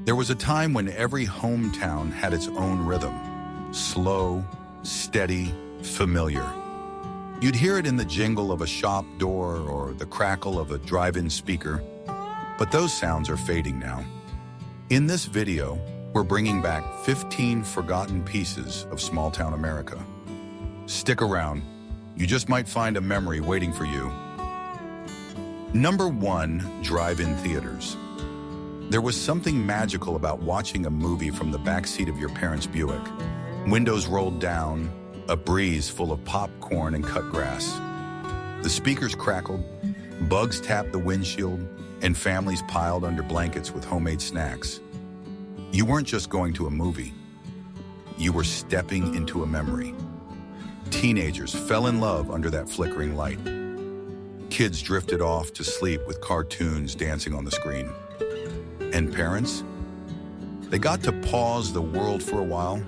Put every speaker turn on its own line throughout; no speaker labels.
There was a time when every hometown had its own rhythm. Slow, steady, familiar. You'd hear it in the jingle of a shop door or the crackle of a drive-in speaker. But those sounds are fading now. In this video, we're bringing back 15 forgotten pieces of small-town America. Stick around. You just might find a memory waiting for you. Number 1, drive-in theaters. There was something magical about watching a movie from the backseat of your parents' Buick. Windows rolled down, a breeze full of popcorn and cut grass. The speakers crackled, bugs tapped the windshield, and families piled under blankets with homemade snacks. You weren't just going to a movie. You were stepping into a memory. Teenagers fell in love under that flickering light. Kids drifted off to sleep with cartoons dancing on the screen. And parents? They got to pause the world for a while.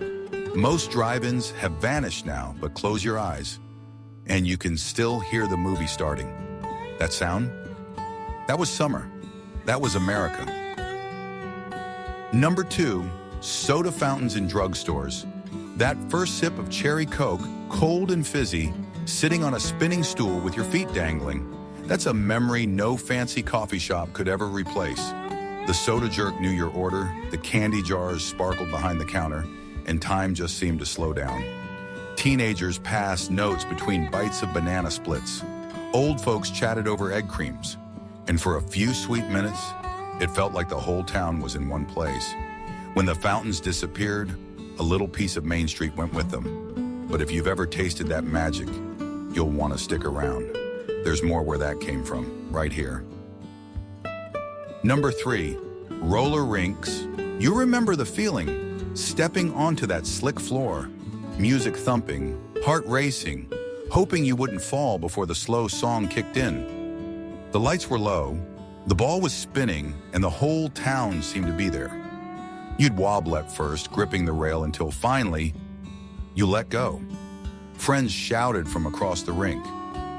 Most drive-ins have vanished now, but close your eyes, and you can still hear the movie starting. That sound? That was summer. That was America. Number 2, soda fountains in drugstores. That first sip of cherry Coke, cold and fizzy, sitting on a spinning stool with your feet dangling. That's a memory no fancy coffee shop could ever replace. The soda jerk knew your order, the candy jars sparkled behind the counter, and time just seemed to slow down. Teenagers passed notes between bites of banana splits. Old folks chatted over egg creams. And for a few sweet minutes, it felt like the whole town was in one place. When the fountains disappeared, a little piece of Main Street went with them. But if you've ever tasted that magic, you'll want to stick around. There's more where that came from, right here. Number 3, roller rinks. You remember the feeling, stepping onto that slick floor, music thumping, heart racing, hoping you wouldn't fall before the slow song kicked in. The lights were low, the ball was spinning, and the whole town seemed to be there. You'd wobble at first, gripping the rail until finally, you let go. Friends shouted from across the rink.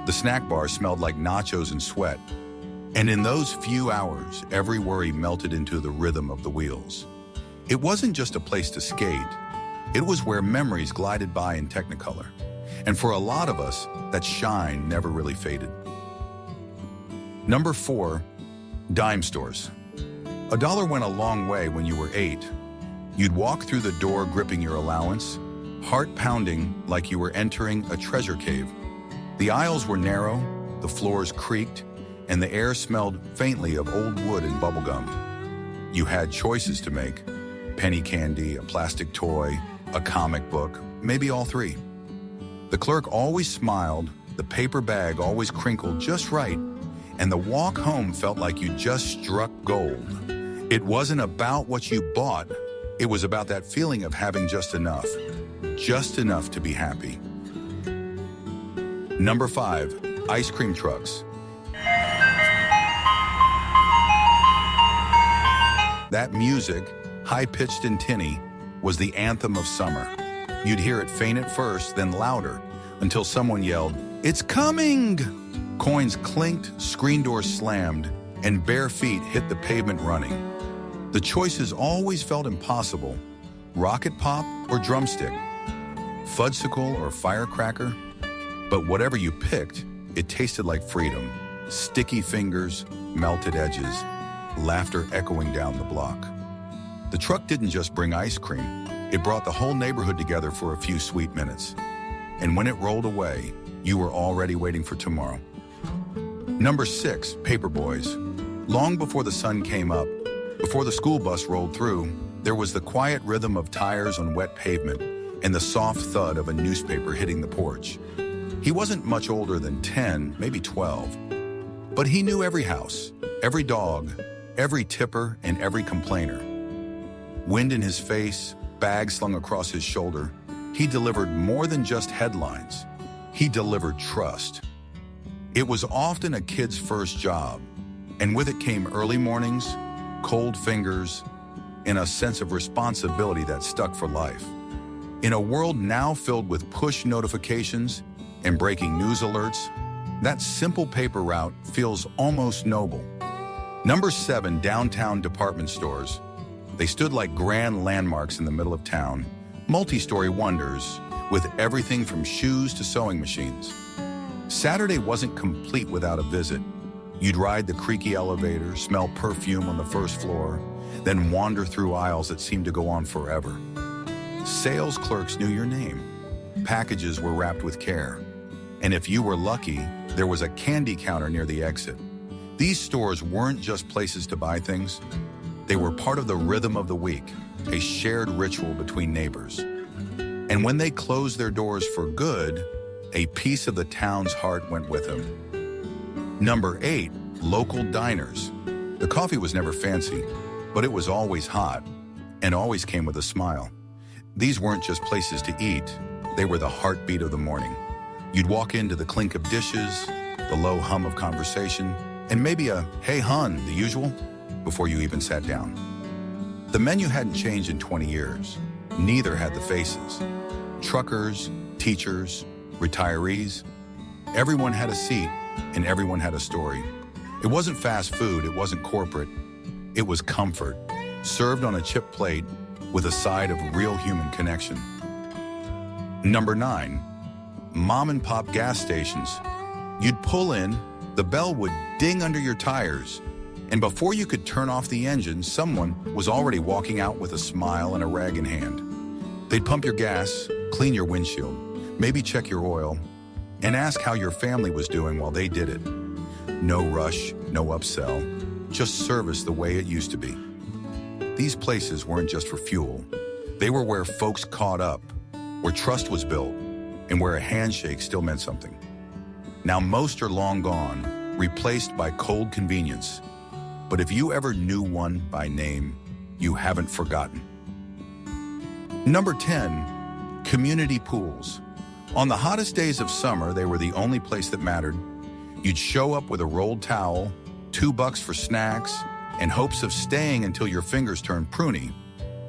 The snack bar smelled like nachos and sweat. And in those few hours, every worry melted into the rhythm of the wheels. It wasn't just a place to skate. It was where memories glided by in Technicolor. And for a lot of us, that shine never really faded. Number 4, dime stores. $1 went a long way when you were 8. You'd walk through the door gripping your allowance, heart pounding like you were entering a treasure cave. The aisles were narrow, the floors creaked, and the air smelled faintly of old wood and bubblegum. You had choices to make: penny candy, a plastic toy, a comic book, maybe all 3. The clerk always smiled, the paper bag always crinkled just right, and the walk home felt like you just struck gold. It wasn't about what you bought, it was about that feeling of having just enough to be happy. Number 5, ice cream trucks. That music, high-pitched and tinny, was the anthem of summer. You'd hear it faint at first, then louder, until someone yelled, "It's coming!" Coins clinked, screen doors slammed, and bare feet hit the pavement running. The choices always felt impossible: rocket pop or drumstick, fudgesicle or firecracker. But whatever you picked, it tasted like freedom. Sticky fingers, melted edges, laughter echoing down the block. The truck didn't just bring ice cream, it brought the whole neighborhood together for a few sweet minutes. And when it rolled away, you were already waiting for tomorrow. Number 6, paper boys. Long before the sun came up, before the school bus rolled through, there was the quiet rhythm of tires on wet pavement and the soft thud of a newspaper hitting the porch. He wasn't much older than 10, maybe 12, but he knew every house, every dog, every tipper, and every complainer. Wind in his face, bag slung across his shoulder, he delivered more than just headlines. He delivered trust. It was often a kid's first job, and with it came early mornings, cold fingers, and a sense of responsibility that stuck for life. In a world now filled with push notifications and breaking news alerts, that simple paper route feels almost noble. Number 7, downtown department stores. They stood like grand landmarks in the middle of town, multi-story wonders, with everything from shoes to sewing machines. Saturday wasn't complete without a visit. You'd ride the creaky elevator, smell perfume on the first floor, then wander through aisles that seemed to go on forever. Sales clerks knew your name. Packages were wrapped with care. And if you were lucky, there was a candy counter near the exit. These stores weren't just places to buy things. They were part of the rhythm of the week, a shared ritual between neighbors. And when they closed their doors for good, a piece of the town's heart went with them. Number 8, local diners. The coffee was never fancy, but it was always hot and always came with a smile. These weren't just places to eat, they were the heartbeat of the morning. You'd walk into the clink of dishes, the low hum of conversation, and maybe a "hey hun," the usual, before you even sat down. The menu hadn't changed in 20 years. Neither had the faces. Truckers, teachers, retirees. Everyone had a seat, and everyone had a story. It wasn't fast food, it wasn't corporate. It was comfort, served on a chip plate with a side of real human connection. Number 9, mom and pop gas stations. You'd pull in, the bell would ding under your tires, and before you could turn off the engine, someone was already walking out with a smile and a rag in hand. They'd pump your gas, clean your windshield, maybe check your oil, and ask how your family was doing while they did it. No rush, no upsell, just service the way it used to be. These places weren't just for fuel. They were where folks caught up, where trust was built, and where a handshake still meant something. Now most are long gone, replaced by cold convenience. But if you ever knew one by name, you haven't forgotten. Number 10, community pools. On the hottest days of summer, they were the only place that mattered. You'd show up with a rolled towel, $2 for snacks, and hopes of staying until your fingers turned pruny.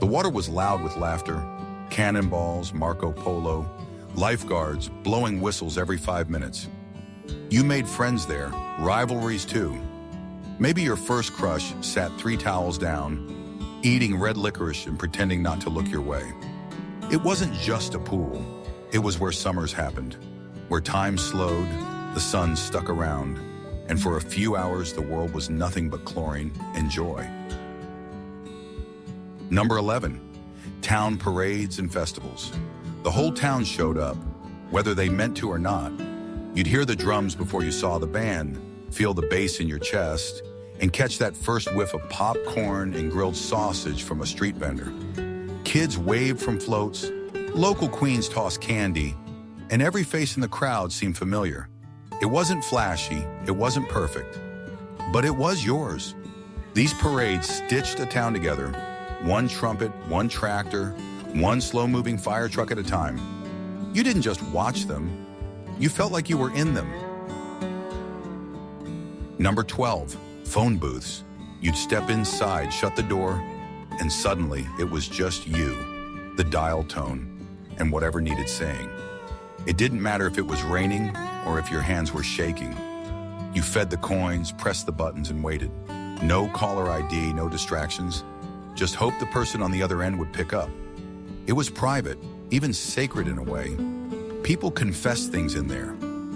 The water was loud with laughter, cannonballs, Marco Polo, lifeguards blowing whistles every 5 minutes. You made friends there, rivalries too. Maybe your first crush sat 3 towels down, eating red licorice and pretending not to look your way. It wasn't just a pool. It was where summers happened, where time slowed, the sun stuck around, and for a few hours the world was nothing but chlorine and joy. Number 11, town parades and festivals. The whole town showed up, whether they meant to or not. You'd hear the drums before you saw the band, feel the bass in your chest, and catch that first whiff of popcorn and grilled sausage from a street vendor. Kids waved from floats, local queens tossed candy, and every face in the crowd seemed familiar. It wasn't flashy, it wasn't perfect, but it was yours. These parades stitched a town together, one trumpet, one tractor, one slow-moving fire truck at a time. You didn't just watch them, you felt like you were in them. Number 12, phone booths. You'd step inside, shut the door, and suddenly it was just you, the dial tone, and whatever needed saying. It didn't matter if it was raining or if your hands were shaking. You fed the coins, pressed the buttons, and waited. No caller ID, no distractions. Just hope the person on the other end would pick up. It was private, even sacred in a way. People confessed things in there,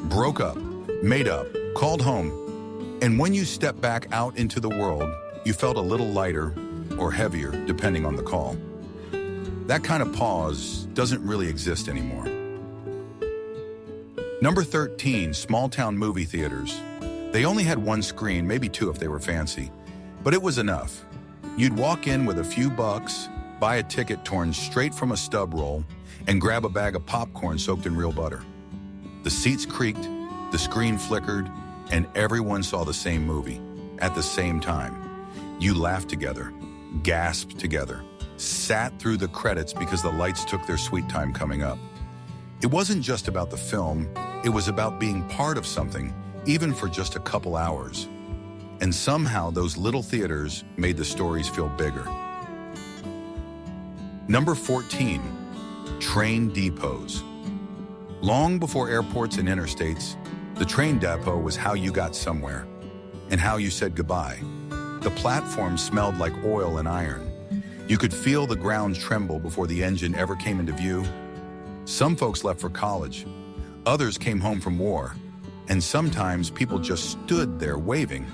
broke up, made up, called home. And when you stepped back out into the world, you felt a little lighter or heavier, depending on the call. That kind of pause doesn't really exist anymore. Number 13, small-town movie theaters. They only had one screen, maybe 2 if they were fancy, but it was enough. You'd walk in with a few bucks, buy a ticket torn straight from a stub roll, and grab a bag of popcorn soaked in real butter. The seats creaked, the screen flickered, and everyone saw the same movie at the same time. You laughed together, gasped together, sat through the credits because the lights took their sweet time coming up. It wasn't just about the film, it was about being part of something, even for just a couple hours. And somehow those little theaters made the stories feel bigger. Number 14, train depots. Long before airports and interstates, the train depot was how you got somewhere and how you said goodbye. The platform smelled like oil and iron. You could feel the ground tremble before the engine ever came into view. Some folks left for college, others came home from war, and sometimes people just stood there waving,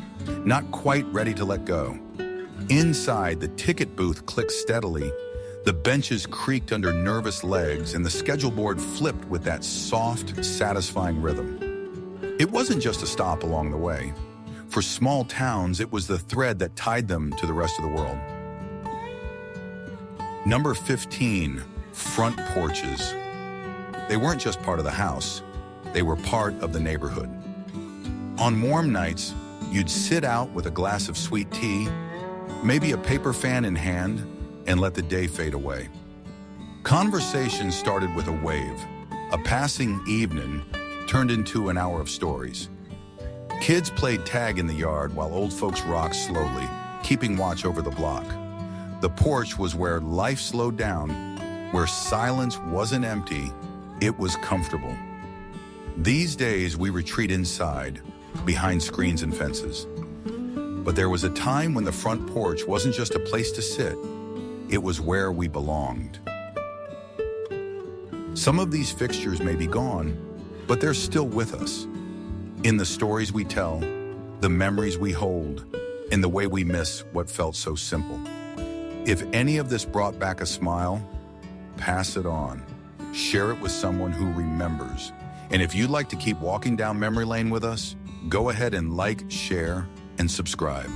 not quite ready to let go. Inside, the ticket booth clicked steadily, the benches creaked under nervous legs, and the schedule board flipped with that soft, satisfying rhythm. It wasn't just a stop along the way. For small towns, it was the thread that tied them to the rest of the world. Number 15, front porches. They weren't just part of the house, they were part of the neighborhood. On warm nights, you'd sit out with a glass of sweet tea, maybe a paper fan in hand, and let the day fade away. Conversation started with a wave. A passing evening turned into an hour of stories. Kids played tag in the yard while old folks rocked slowly, keeping watch over the block. The porch was where life slowed down, where silence wasn't empty, it was comfortable. These days, we retreat inside, behind screens and fences. But there was a time when the front porch wasn't just a place to sit, it was where we belonged. Some of these fixtures may be gone, but they're still with us. In the stories we tell, the memories we hold, in the way we miss what felt so simple. If any of this brought back a smile, pass it on. Share it with someone who remembers. And if you'd like to keep walking down memory lane with us, go ahead and like, share, and subscribe.